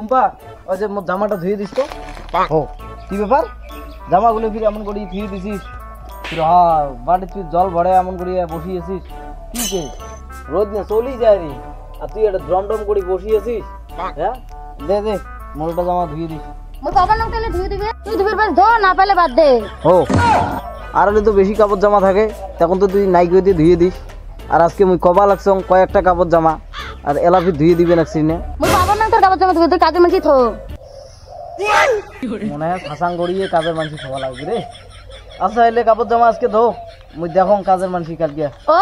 টুম্পা ওই যে মোর জামাটা ধুয়ে দিস তো। ও কি ব্যাপার, জামাগুলো ফির এমন করে ধুয়ে দিছিস? ফির হ্যাঁ বাড়ি তুই জল ভরে এমন করে বসিয়েছিস কি কে? রোদ না চলেই যায় রে, আর তুই একটা ড্রম ড্রম করে বসিয়েছিস। হ্যাঁ দে দে মোরটা জামা ধুয়ে দিস। মোর বাবার নাম তাহলে ধুয়ে দিবে, তুই ধুবির পাস ধো, না পালে বাদ দে। ও আর হলে তো বেশি কাপড় জামা থাকে তখন তো তুই নাইক দিয়ে ধুয়ে দিস। আর আজকে মুই কবা লাগছ কয়েকটা কাপড় জামা আর এলাফি ধুয়ে দিবে লাগছিস না। মোর বাবার নাম তোর কাপড় জামা ধুয়ে, তুই কাজে মানছি থো। মনে হয় ফাঁসাং গড়িয়ে কাজের মানুষ খাওয়া লাগবে রে। আচ্ছা এলে কাপড় জামা আজকে ধো, মুই দেখো কাজের মানুষ কালকে। ও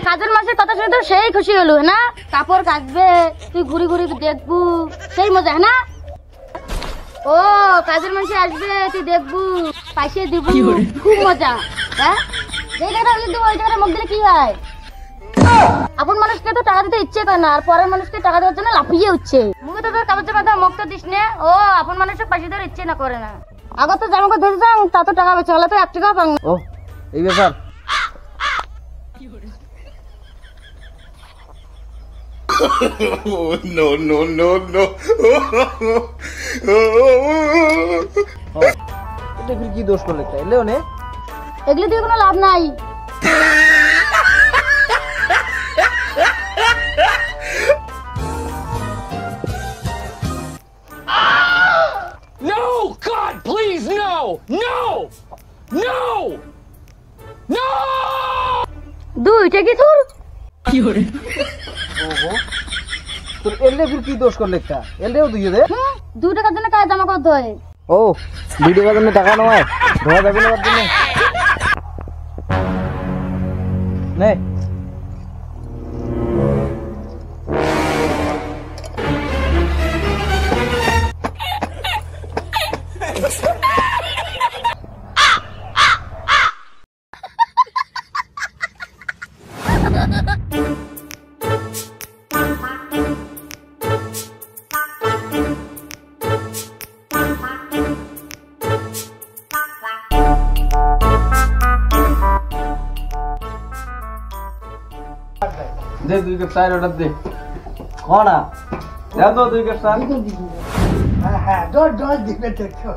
কাজের মানুষের কথা শুনে তো সেই খুশি হলো না, কাপড় কাচবে তুই ঘুরি ঘুরি দেখবু, সেই মজা না। ও কাজের মানুষ আসবে তুই দেখবু, পাইসে দিব, খুব মজা। হ্যাঁ যেই টাকা দিব ওই টাকাটা মুখ দিলে কি হয়? আপন মানুষকে তো টাকা দিতে ইচ্ছে করে না, আর পরের মানুষকে টাকা দেওয়ার জন্য লাফিয়ে উঠছে। মুখে তো তোর কাপড় জামা দেওয়া মুখ তো দিস নে। ও আপন মানুষের পাশে দেওয়ার ইচ্ছে না করে না, আগত তো জামা করে ধরে যাও তা তো টাকা বেঁচে গেলে তো 1 টাকাও পাং। ও এই ব্যাপার। No, no, no, no. এটা ফির কি দোষ করলে একটা এলেও নে? এগুলো দিয়ে কোনো লাভ নাই। No! God, please, no! No! No! No! দুইটা কি তোর? ওহো তোর এলে ফির কি দোষ করলে একটা এলেও দিয়ে দে। 2 টাকার জন্য কাজ জামা করতে হয়। ও ভিডিও করার জন্য টাকা নেওয়ায় ধোয়া যাবে না জন্য নে। দে 2 কাপ চায়ের অর্ডার দে। কোনা দাও তো 2 কাপ চা। হ্যাঁ হ্যাঁ ডর দিবে দেখো।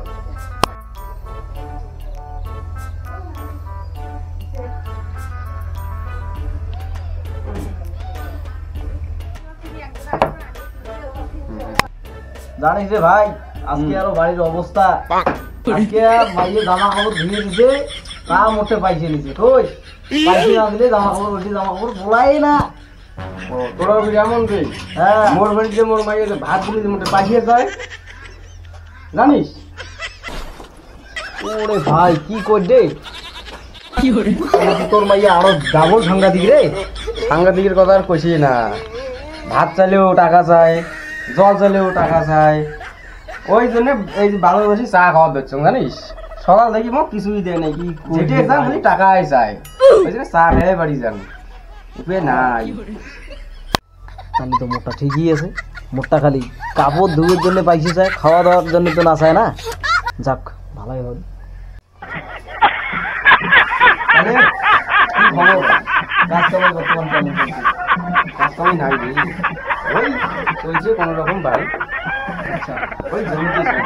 জানিস রে ভাই আজকে আরো বাড়ির অবস্থা, আজকে মাইয়ে জামা কাপড় ধুয়ে দিছে তা মোটে পাইছে নিছে কই পাইছে না দিলে জামা কাপড় ওটি জামা কাপড় বলাই না। ও তোরা বলি এমন রে? হ্যাঁ মোর বাড়িতে মোর মাইয়ে ভাত গুলি মোটে পাঠিয়ে যায় জানিস? ওরে ভাই কি করবে কি করে তোর মাইয়ে আরো ডাবল সাংঘাতিক রে। সাংঘাতিকের কথা আর কইছি না, ভাত চাইলেও টাকা চায়, জল চাইলেও টাকা চায়। ওই জন্য এই যে ভালোবাসি চা খাওয়া দিচ্ছ জানিস, সকাল দেখি মোক কিছুই দেয় নাই, কি যেটি একদম খালি টাকাই চায়, ওই জন্য চা খেয়ে বাড়ি যান উপায় নাই। তাহলে তো মোটটা ঠিকই আছে, মোটটা খালি কাপড় ধুয়ের জন্য পাইছে চায়, খাওয়া দাওয়ার জন্য তো না চায় না। যাক ভালোই হবে। আরে কি খবর, কাজ কামাই বর্তমান কেমন চলছে? কাজ কামাই নাই রে, ওই চলছে কোনো রকম বাড়ি। আচ্ছা ওই জমিতে চলছে।